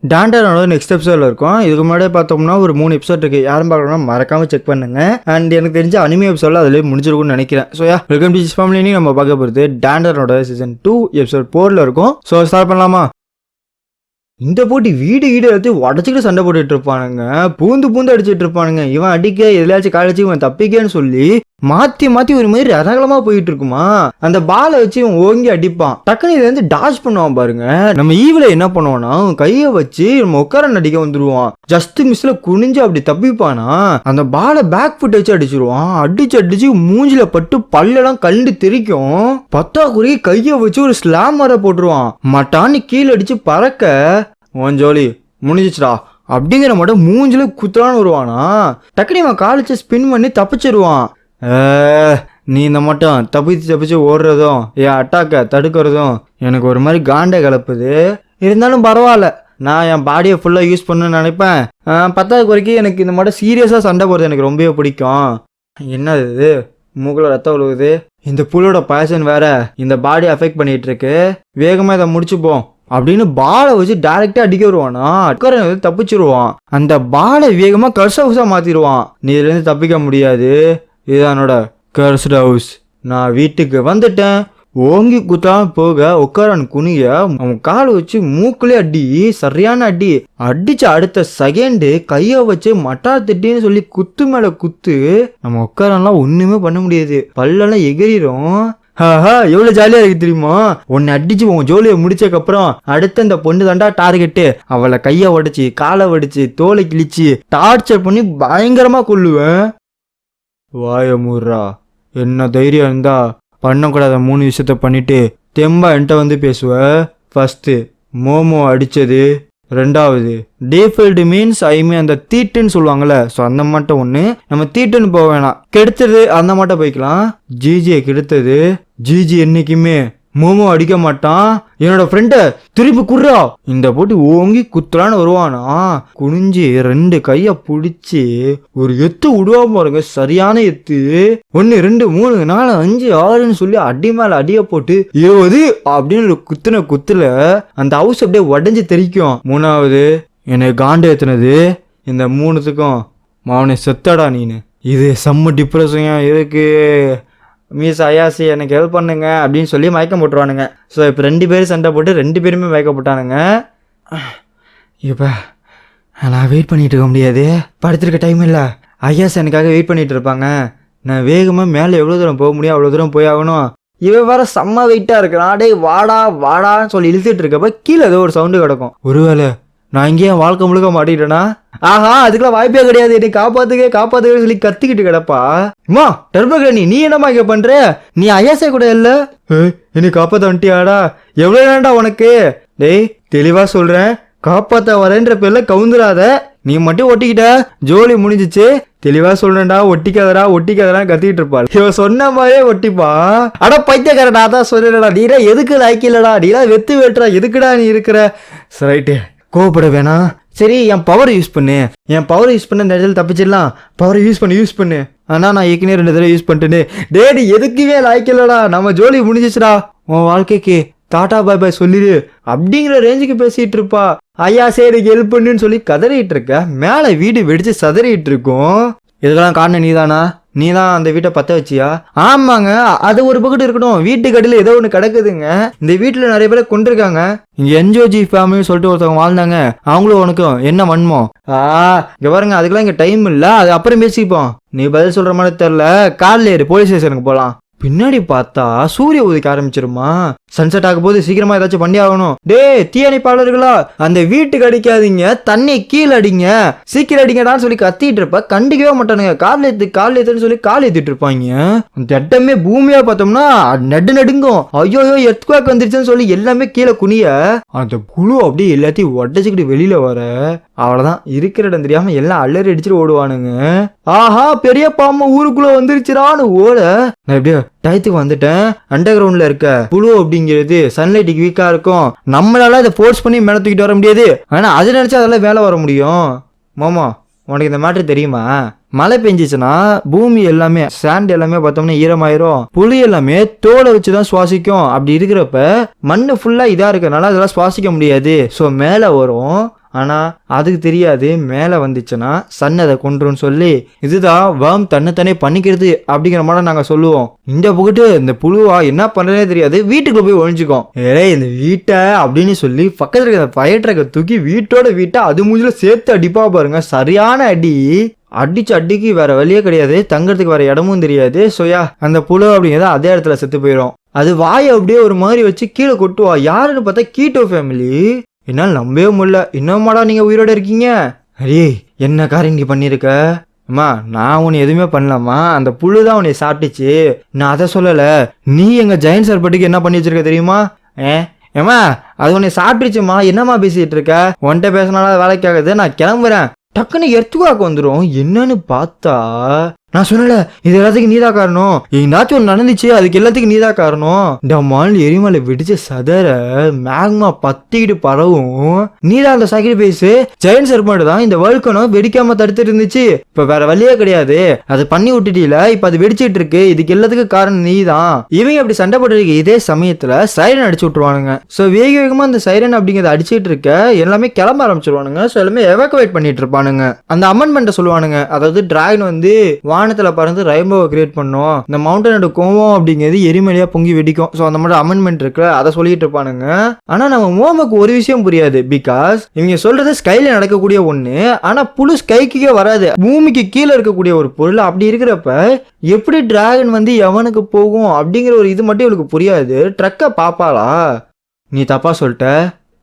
டாண்டனோட next எபிசோட்ல இருக்கும். இதுக்கு முன்னாடியே பார்த்தோம்னா ஒரு 3 எபிசோட் இருக்கு. யாரும் பார்க்கணும்னா மறக்காம செக் பண்ணுங்க. அண்ட் எனக்கு தெரிஞ்ச அனிமே எபிசோட்ல அதுல முடிஞ்சிருக்கும்னு நினைக்கிறேன். So welcome to this family. நம்ம பார்க்க போகிறது டாண்டனோட சீசன் 2 எபிசோட் 4ல இருக்கும். ஸோ ஸ்டார்ட் பண்ணலாமா? இந்த போட்டி வீடு எல்லாத்தையும் உடச்சிக்கிட்டு சண்டை போட்டுட்டு இருப்பானுங்க. பூந்து அடிச்சுட்டு இருப்பானுங்க. இவன் அடிக்க எதுலாச்சும் காலச்சு இவன் தப்பிக்கன்னு சொல்லி மாத்தி ஒரு மாதிரி ரகலமா போயிட்டு இருக்குமா. அந்த பாலை வச்சு இவன் ஓங்கி அடிப்பான். டக்குனு இதை வந்து டாஷ் பண்ணுவான் பாருங்க. நம்ம ஈவில என்ன பண்ணுவான்னா கையை வச்சு நம்ம உட்கார அடிக்க வந்துருவான். ஜஸ்ட் மிஸ்ல குனிஞ்சு அப்படி தப்பிப்பானா அந்த பாலை பேக் ஃபுட் வச்சு அடிச்சிருவான். அடிச்சு மூஞ்சில பட்டு பல்லெல்லாம் கண்டு தெரிக்கும். பத்தாக்குறி கையை வச்சு ஒரு ஸ்லாம் வர போட்டுருவான். மட்டான்னு கீழே அடிச்சு பறக்க உன் ஜோலி முடிஞ்சிச்சுடா அப்படிங்கிற மட்டும் மூஞ்சில குத்துறான்னு வருவானா. டக்குனு இவன் காலிச்சு ஸ்பின் பண்ணி தப்பிச்சிருவான். நீ இந்த மட்டும் தப்பிச்சு ஓடுறதும் என் அட்டாக்கை தடுக்கிறதும் எனக்கு ஒரு மாதிரி காண்டை கலப்புது. இருந்தாலும் பரவாயில்ல, நான் என் பாடியை ஃபுல்லாக யூஸ் பண்ணணும்னு நினைப்பேன். 10வது வரைக்கும் எனக்கு இந்த மாதிரி சீரியஸாக சண்டை போடுறது எனக்கு ரொம்பவே பிடிக்கும். என்னது இது, மூக்கில் ரத்தம் விழுகுது. இந்த புல்லோட பாய்சன் வேற இந்த பாடி அஃபெக்ட் பண்ணிட்டு இருக்கு. வேகமாக இதை முடிச்சுப்போம் அப்படின்னு பாலை வச்சு டைரக்டா அடிக்க வருவானா. தப்பிச்சிருவான். அந்த பாலை வேகமா கர்ஸ் ஹவுஸா மாத்திடுவான். நீ இதுல இருந்து தப்பிக்க முடியாது, இதுதானோட கர்ஸ்ட் ஹவுஸ். நான் வீட்டுக்கு வந்துட்டேன். ஓங்கி குத்தாம போக உட்காரான் குனிய. அவன் காலை வச்சு மூக்குலே அடி, சரியான அடி. அடிச்ச அடுத்த செகண்டு கைய வச்சு மட்டா திட்டின்னு சொல்லி குத்து மேல குத்து. நம்ம உட்காரன்லாம் ஒண்ணுமே பண்ண முடியாது. பல்லெல்லாம் எகிரிரும். எவ்வளவு ஜாலியா இருக்கு தெரியுமா? உன்னை அடிச்சு உன் ஜோலியை முடிச்சக்கப்புறம் அடுத்த இந்த பொண்ணு தாண்டா டார்கெட்டு. அவளை கைய உடைச்சு காலை உடைச்சு தோலை கிழிச்சு டார்ச்சர் பண்ணி பயங்கரமா கொல்லுவேன். வாய மூர்றா, என்ன தைரியம் இருந்தா பண்ணக்கூடாத 3 விஷயத்த பண்ணிட்டு தெம்பா என்கிட்ட வந்து பேசுவ. ஃபர்ஸ்ட் மோமோ அடிச்சது, 2வது டீஃபல்டு மீன்ஸ் அந்த தீட்டுன்னு சொல்லுவாங்கல்ல. ஸோ அந்த மட்டும் ஒன்று. நம்ம தீட்டுன்னு போக வேணாம், கெடுத்தது அந்த மட்டும் போய்க்கலாம். ஜிஜியை கெடுத்தது. ஜிஜி என்னைக்குமே மோமோ அடிக்க மாட்டான். என்னோட ஃப்ரெண்ட திருப்பி குடுறா இந்த போட்டு ஓங்கி குத்துலான்னு வருவானா. குனிஞ்சு 2 கைய பிடிச்சி ஒரு எத்து விடுவா பாருங்க, சரியான எத்து. 1 2 3 4 5 6ன்னு சொல்லி அடி மேல அடிய போட்டு 20 அப்படின்னு குத்துல அந்த ஹவுஸ் அப்படியே உடஞ்சி தெரிக்கும். 3வது என்னை காண்டு ஏத்துனது. இந்த 3த்துக்கும் மாவனை செத்தடா நீனு. இது செம்ம டிப்ரெஷனா இருக்கு. மீஸ் அயாசி எனக்கு ஹெல்ப் பண்ணுங்க அப்படின்னு சொல்லி மயக்கம் போட்டுருவானுங்க. ஸோ இப்போ 2 பேரும் சண்டை போட்டு 2 பேருமே மயக்கப்பட்டானுங்க. இப்போ நான் வெயிட் பண்ணிட்டு இருக்க முடியாது, படுத்திருக்க டைம் இல்லை. அயாஸ் எனக்காக வெயிட் பண்ணிட்டு இருப்பாங்க. நான் வேகமாக மேலே எவ்வளோ தூரம் போக முடியும் அவ்வளோ தூரம் போய் ஆகணும். இவன் வேற செம்ம வெயிட்டாக இருக்கிறான். டே வாடான்னு சொல்லி இழுத்துட்டு இருக்கப்ப கீழே ஏதோ ஒரு சவுண்டு கிடக்கும். ஒருவேளை நான் இங்கேயே வாழ்க்கை முழுக்க மாட்டிட்டேனா? ஆஹா, அதுக்கெல்லாம் வாய்ப்பே கிடையாது. என்னை காப்பாத்துக்க சொல்லி கத்திக்கிட்டு கிடப்பா. அம்மா டர்பகரணி, நீ என்னம்மா இங்க பண்ற? நீ அயாசே கூட இல்ல. என்னை காப்பாத்த வந்துட்டியாடா? எவ்வளவு வேண்டா உனக்கு? டேய் தெளிவா சொல்றேன், காப்பாத்த வரேன்ற பேர்ல கவுந்துராத. நீ மட்டும் ஒட்டிக்கிட்ட ஜோலி முடிஞ்சிச்சு. தெளிவா சொல்றேன்டா, ஒட்டிக்காதடா கத்திக்கிட்டு இருப்பாள். இவன் சொன்ன மாதிரியே ஒட்டிப்பா. அட பைத்தியக்காரடா, தான் சொல்றேன்டா, நீரா எதுக்கு லாய்க்கில்லடா, நீரா வெத்து வெட்டுறா, எதுக்குடா நீ இருக்கிற? ரைட்டு, கோவப்பட வேணாம். சரி, என் பவர் யூஸ் பண்ணு இந்த இடத்துல தப்பிச்சிடலாம். பவர் யூஸ் பண்ணு. ஆனா நான் ஏற்கனவே 2 தடவை யூஸ் பண்ணிட்டேன்னு. டேடி எதுக்குமே லாய்க்கலடா, நம்ம ஜோலி முடிஞ்சிச்சுடா, உன் வாழ்க்கைக்கு டாடா பாய் சொல்லிடு அப்படிங்கிற ரேஞ்சுக்கு பேசிட்டு இருப்பா. ஐயா சரி ஹெல்ப் பண்ணுன்னு சொல்லி கதறிட்டு இருக்க. மேல வீடு வெடிச்சு சதறிட்டு இருக்கும். இதுக்கெல்லாம் காரணம் நீதானா? நீ தான் அந்த வீட்டை பற்ற வச்சியா? ஆமாங்க, அது ஒரு பக்கத்து இருக்கட்டும். வீட்டுக்கு அடியில் ஏதோ ஒன்று கிடக்குதுங்க. இந்த வீட்டில் நிறைய பேரை கொண்டிருக்காங்க. இங்கே என்ஜோஜி ஃபேமிலின்னு சொல்லிட்டு ஒருத்தவங்க வாழ்ந்தாங்க. அவங்களும் உனக்கும் என்ன வன்மோ? இங்கே பாருங்க, அதுக்கெல்லாம் இங்கே டைம் இல்லை, அது அப்புறம் பேசிப்போம். நீ பதில் சொல்கிற மாதிரி தெரில. கார்ல ஏறு, போலீஸ் ஸ்டேஷனுக்கு போகலாம். பின்னாடி பார்த்தா சூரிய உதிக்க ஆரம்பிச்சிருமா. சன்செட் ஆகும் போது சீக்கிரமா ஏதாச்சும் பண்ணி ஆகணும். டே தீயணைப்பாளர்களா, அந்த வீட்டுக்கு அடிக்காதீங்க, தண்ணி கீழே அடிங்க, சீக்கிரம் அடிங்கடான்னு சொல்லி கத்திட்டு இருப்ப. கண்டிக்கவே மாட்டானுங்க. கால் ஏத்துன்னு சொல்லி கால் ஏத்திட்டு இருப்பாங்க. அந்த இடமே பூமியா பார்த்தோம்னா நடுங்கும். ஐயோ எர்த்குவேக் வந்துருச்சுன்னு சொல்லி எல்லாமே கீழே குனிய. அந்த புழு அப்படியே எல்லாத்தையும் உடச்சுக்கிட்டு வெளியில வர. அவ்வளவுதான், இருக்கிற இடம் தெரியாம எல்லாம் அலறி அடிச்சுட்டு ஓடுவானுங்க. ஆஹா, பெரிய பாம்பு ஊருக்குள்ள வந்துருச்சுடான்னு ஓட. நான் எப்படியோ டயத்துக்கு வந்துட்டேன். அண்டர் கிரவுண்ட்ல இருக்க புழு அப்படிங்கிறது சன்லைட்டுக்கு வீக்கா இருக்கும். நம்மளால அதை ஃபோர்ஸ் பண்ணி மேல தூக்கிட்டு வர முடியாது. ஆனா அது நினைச்சா அதெல்லாம் வேலை வர முடியும். மாமா உனக்கு இந்த மேட்ரு தெரியுமா? மழை பெஞ்சிச்சுன்னா பூமி எல்லாமே சாண்ட் எல்லாமே பார்த்தோம்னா ஈரமாயிரும். புளி எல்லாமே தோலை வச்சுதான் சுவாசிக்கும். அப்படி இருக்கிறப்ப மண்ணு ஃபுல்லா இதா இருக்கனால அதெல்லாம் சுவாசிக்க முடியாது. ஸோ மேலே வரும். ஆனா அதுக்கு தெரியாது மேல வந்துச்சுன்னா சன் அதை கொன்றுன்னு சொல்லி இதுதான் வேர்ம் தன்னைத்தானே பண்ணிக்கிறது அப்படிங்கிற மாதிரி நாங்க சொல்லுவோம். இந்த புகிட்டு இந்த புழுவா என்ன பண்றதே தெரியாது வீட்டுக்குள்ள போய் ஒழிஞ்சுக்கோம். இந்த வீட்டை அப்படின்னு சொல்லி பக்கத்துல இருக்க ஃபயர் ட்ரக்கை தூக்கி வீட்டை அது மூஞ்சில சேர்த்து அடிப்பா பாருங்க. சரியான அடி. அடிச்சு அடிக்கு வேற வழியே கிடையாது, தங்கறதுக்கு வேற இடமும் தெரியாது. சோயா அந்த புழு அப்படிங்கிறது அதே இடத்துல செத்து போயிடும். அது வாயை அப்படியே ஒரு மாதிரி வச்சு கீழே கொட்டுவா. யாருன்னு பார்த்தா கீட்டோ ஃபேமிலி. என்னால் நம்பவே முடியல. இன்னுமாடா நீங்க உயிரோட இருக்கீங்க? அரே என்ன காரியம் நீ பண்ணிருக்க? அம்மா நான் உன்னை எதுவுமே பண்ணலாமா, அந்த புழு தான் உன்னை சாப்பிட்டுச்சு. நான் அதை சொல்லல, நீ எங்க ஜெயண்ட் சர்பட்டுக்கு என்ன பண்ணி வச்சிருக்க தெரியுமா? ஏமா அது உன்னை சாப்பிட்டுச்சுமா, என்னம்மா பேசிட்டு இருக்க? உன்கிட்ட பேசினாலும் வேலைக்காகுது, நான் கிளம்புறேன். டக்குன்னு எர்த்துவாக்கு வந்துடும். என்னன்னு பார்த்தா நான் சொன்னல இது எல்லாத்துக்கும் நீதா காரணம், எங்கேயாச்சும் ஒன்று நடந்துச்சு அதுக்கு எல்லாத்துக்கும் நீதா காரணம். இந்த மால் எரிமலை வெடிச்ச சதற மேக்மா பத்திக்கிட்டு பரவும் நீதா அந்த சாக்ரிஃபைஸ். ஜெயண்ட் சர்பண்ட் தான் இந்த வேர்ல்கனும் வெடிக்காம தடுத்துட்டு இருந்துச்சு. இப்ப வேற வழியே கிடையாது, அது பண்ணி விட்டுட்டீல, இப்ப அது வெடிச்சிட்டு இருக்கு. இதுக்கு எல்லாத்துக்கும் காரணம் நீ தான். இவங்க அப்படி சண்டை போட்டு இதே சமயத்துல சைரன் அடிச்சு விட்டுருவானுங்க. ஸோ வேக வேகமா அந்த சைரன் அப்படிங்கிறத அடிச்சுட்டு இருக்க எல்லாமே கிளம்ப ஆரம்பிச்சிருவானுங்க. ஸோ எல்லாமே எவாக்குவேட் பண்ணிட்டு இருப்பானுங்க. அந்த அமெண்ட்மெண்ட்டை சொல்லுவானுங்க, அதாவது டிராகன் வந்து வானத்துல பறந்து ரெயின்போவை கிரியேட் பண்ணும், இந்த மவுண்டனோட கோவம் அப்படிங்கிறது எரிமலையா பொங்கி வெடிக்கும். ஸோ அந்த மாதிரி அமெண்ட்மெண்ட் இருக்குல்ல, அதை சொல்லிட்டு இருப்பானுங்க. ஆனா நம்ம மோமுக்கு ஒரு விஷயம் புரியாது. பிகாஸ் இவங்க சொல்றது ஸ்கைல நடக்கக்கூடிய ஒண்ணு, ஆனா புழு ஸ்கைக்கே வராது, பூமிக்கு கீழே இருக்கக்கூடிய ஒரு பொருள். அப்படி இருக்கிறப்ப எப்படி டிராகன் வந்து எவனுக்கு போகும் அப்படிங்கிற ஒரு இது மட்டும் இவளுக்கு புரியாது. ட்ரக்கை பாப்பாளா? நீ தப்பா சொல்லிட்ட.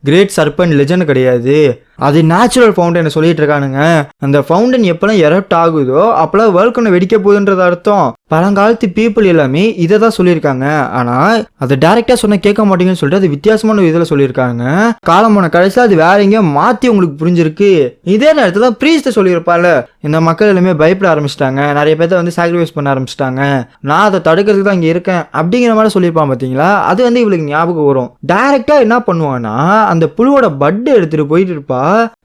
கிரேட் சர்பண்ட் லெஜண்ட் கிடையாது, அது நேச்சுரல் ஃபவுண்டன் சொல்லிட்டு இருக்கானுங்க. அந்த ஃபவுண்டன் எப்பெல்லாம் எரப்ட் ஆகுதோ அப்பெல்லாம் வேர்ல்கனை வெடிக்க போகுதுன்றது அர்த்தம். பழங்காலத்து பீப்புள் எல்லாமே இதை தான் சொல்லியிருக்காங்க. ஆனா அதை டைரக்டா சொன்ன கேட்க மாட்டீங்கன்னு சொல்லிட்டு அது வித்தியாசமான இதில் சொல்லியிருக்காங்க. காலம் போன கடைசியில் அது வேற எங்கேயோ மாத்தி உங்களுக்கு புரிஞ்சிருக்கு. இதே நேரத்துல ப்ரீஸ்ட் சொல்லியிருப்பால, இந்த மக்கள் எல்லாமே பயப்பட ஆரம்பிச்சிட்டாங்க, நிறைய பேர்த்த வந்து சாக்ரிஃபைஸ் பண்ண ஆரம்பிச்சிட்டாங்க, நான் அதை தடுக்கிறதுக்கு தான் இங்க இருக்கேன் அப்படிங்கிற மாதிரி சொல்லியிருப்பான் பாத்தீங்களா. அது வந்து இவளுக்கு ஞாபகம் வரும். டைரக்டா என்ன பண்ணுவான்னா அந்த புழுவோட பட் எடுத்துட்டு போயிட்டு இருப்பா.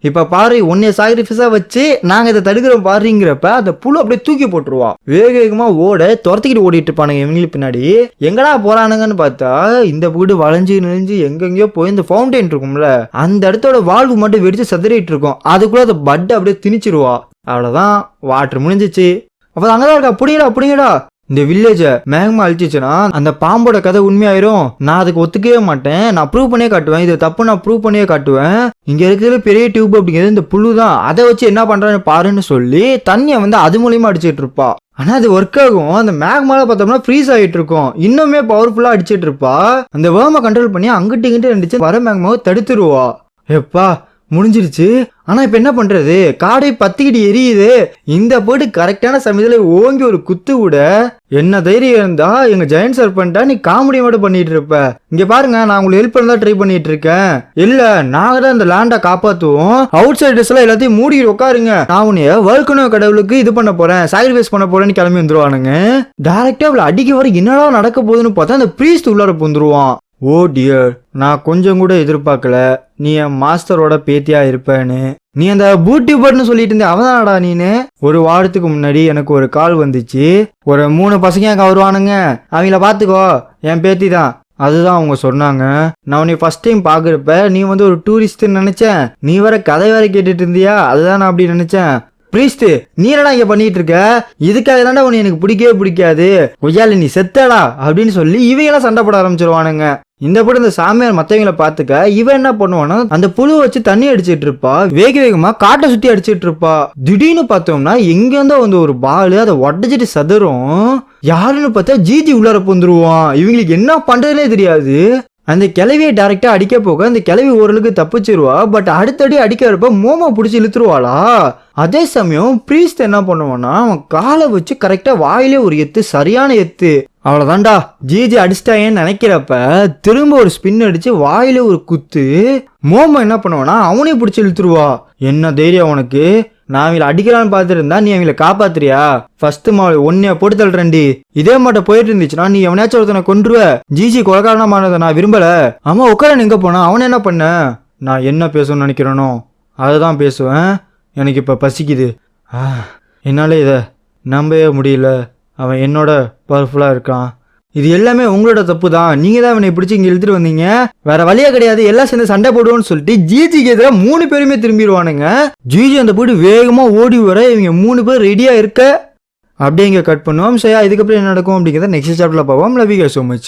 இப்ப பாரு உன்னைய சாக்ரிஃபைஸா வச்சு நாங்க இதை தடுக்கிறோம் பாருங்கிறப்ப அந்த புழு அப்படியே தூக்கி போட்டுருவா. வேக வேகமா ஓட துரத்திக்கிட்டு ஓடிட்டு இருப்பானுங்க இவங்களுக்கு பின்னாடி. எங்கடா போறானுங்கன்னு பார்த்தா இந்த வீடு வளைஞ்சு நெளிஞ்சு எங்கெங்கயோ போய் இந்த ஃபவுண்டைன் இருக்கும்ல அந்த இடத்தோட வால்வு மட்டும் வெடிச்சு சதுரிட்டு இருக்கும். அதுக்குள்ள அந்த பட் அப்படியே திணிச்சிருவா. அவ்வளவுதான், வாட்டர் முடிஞ்சிச்சு. அப்ப அங்கதான் இருக்கா, புடிங்கடா. இந்த வில்லேஜ மேகமா அழிச்சிச்சுன்னா அந்த பாம்போட கதை உண்மையாயிரும். நான் அதுக்கு ஒத்துக்கவே மாட்டேன், நான் ப்ரூவ் பண்ணியே காட்டுவேன், இது தப்பு நான் ப்ரூவ் பண்ணியே காட்டுவேன். இங்க இருக்கிற பெரிய டியூப் அப்படிங்கிறது இந்த புழு தான், அதை வச்சு என்ன பண்றான்னு பாருன்னு சொல்லி தண்ணியை வந்து அது மூலியமா அடிச்சிட்டு இருப்பா. ஆனா அது ஒர்க் ஆகும். அந்த மேக்மால பார்த்தோம்னா ஃப்ரீஸ் ஆகிட்டு இருக்கும், இன்னுமே பவர்ஃபுல்லா அடிச்சிட்டு இருப்பா. அந்த வேர்மை கண்ட்ரோல் பண்ணி அங்கிட்டு இங்கிட்டு இருந்துச்சு வர மேக்மாவை தடுத்துருவா. எப்பா முடிஞ்சிருச்சு. ஆனா இப்ப என்ன பண்றது, காடை பத்திக்கிட்டு எரியுது. இந்த போட்டு கரெக்டான சமயத்துல ஓங்கி ஒரு குத்து விட என்ன தைரியம் இருந்தா எங்க ஜெயண்ட் சர்பண்டா நீ காமெடி மட்டும் பண்ணிட்டு இருப்ப. இங்க பாருங்க, நான் உங்களுக்கு ஹெல்ப் பண்ண ட்ரை பண்ணிட்டு இருக்கேன். இல்ல நாங்க தான் இந்த லேண்டை காப்பாத்துவோம், அவுட் சைடர்ஸ் எல்லாம் எல்லாத்தையும் மூடிட்டு உட்காருங்க, நான் உன்னைய வேர்ல்கனோ கடவுளுக்கு இது பண்ண போறேன், சாக்ரிஃபைஸ் பண்ண போறேன்னு கிளம்பி வந்துருவானுங்க. டைரக்டா அவளை அடிக்க வர என்னடா நடக்க போகுதுன்னு பார்த்தா அந்த பிரீஸ்ட் உள்ளார புந்துருவான். ஓ டியர், நான் கொஞ்சம் கூட எதிர்பார்க்கல நீ என் மாஸ்டரோட பேத்தியா இருப்பேன்னு. நீ அந்த பூட்டியூபர்னு சொல்லிட்டு இருந்த அவதானடா நீனு. ஒரு வாரத்துக்கு முன்னாடி எனக்கு ஒரு கால் வந்துச்சு, ஒரு 3 பசங்க அங்க வருவானுங்க, அவங்கள பாத்துக்கோ, என் பேத்தி தான். அதுதான் அவங்க சொன்னாங்க. நான் உன்னை ஃபர்ஸ்ட் டைம் பாக்குறப்ப நீ வந்து ஒரு டூரிஸ்ட்னு நினைச்சேன், நீ வேற கதை வேற கேட்டுட்டு இருந்தியா, அதுதான் நான் அப்படி நினைச்சேன். பிரீஸ்ட் நீ என்னடா இங்க பண்ணிட்டு இருக்க, இதுக்காக தாண்டா உன்னை எனக்கு பிடிக்கவே பிடிக்காது, கொய்யால நீ செத்தடா அப்படின்னு சொல்லி இவங்கெல்லாம் சண்டை போட ஆரம்பிச்சிருவானுங்க. இந்த படம் இந்த சாமியார் மத்தவங்களை பாத்துக்க இவன் என்ன பண்ணுவானா அந்த புழு வச்சு தண்ணி அடிச்சிட்டு இருப்பா, வேக வேகமா காட்டை சுத்தி அடிச்சிட்டு இருப்பா. திடீர்னு பார்த்தோம்னா எங்க இருந்தோ வந்து ஒரு பால் அதை உடச்சிட்டு சதுரும். யாருன்னு பார்த்தா ஜிஜி உள்ளார புந்துருவான். இவங்களுக்கு என்ன பண்றதுனே தெரியாது. அந்த கிளவியை டைரக்டா அடிக்க போக அந்த கிளவி ஓரளவுக்கு தப்பிச்சிருவா. பட் அடுத்தடி அடிக்கிறப்ப மோமோ பிடிச்சி இழுத்துருவாளா. அதே சமயம் பிரீஸ்ட் என்ன பண்ணுவான்னா அவன் காலை வச்சு கரெக்டா வாயிலே ஒரு எத்து, சரியான எத்து. அவ்வளவுதான்டா, ஜிஜி அடிச்சிட்டாயேன்னு நினைக்கிறப்ப திரும்ப ஒரு ஸ்பின் அடிச்சு வாயில ஒரு குத்து. மோமோ என்ன பண்ணுவானா அவனையும் பிடிச்சி இழுத்துருவா. என்ன தைரியம் உனக்கு, நான் அவங்கள அடிக்கலான்னு பார்த்துட்டு இருந்தா நீ அவங்கள காப்பாத்துறியா? ஃபர்ஸ்ட் ஒன்னைய போட்டு தள்ளுறேன்டி. இதே மாட்ட போயிட்டு இருந்துச்சுன்னா நீ எவனாச்சும் ஒருத்தனை கொன்றுவ. ஜிஜி கொலகாரணமானதை நான் விரும்பல. ஆமா உட்காரன் எங்க போனா, அவன் என்ன பண்ண? நான் என்ன பேசணும்னு நினைக்கிறேனோ அதுதான் பேசுவேன். எனக்கு இப்ப பசிக்குது. என்னால இதை நம்பவே முடியல, அவன் என்னோட பவர்ஃபுல்லா இருக்கான். இது எல்லாமே உங்களோட தப்பு தான், நீங்க தான் இவனை பிடிச்சி இங்க இழுத்துட்டு வந்தீங்க, வேற வழியா கிடையாது, எல்லாம் சேர்ந்து சண்டை போடுவோம்னு சொல்லிட்டு ஜிஜிக்கு எதிராக 3 பேருமே திரும்பிடுவானுங்க. ஜிஜி அந்த போட்டு வேகமா ஓடி வர இவங்க 3 பேர் ரெடியா இருக்க அப்படியே இங்க கட் பண்ணுவோம். சரி, இதுக்கப்புறம் என்ன நடக்கும் அப்படிங்கிறத நெக்ஸ்ட் சாப்டர்ல பார்ப்போம். Love you guys so much.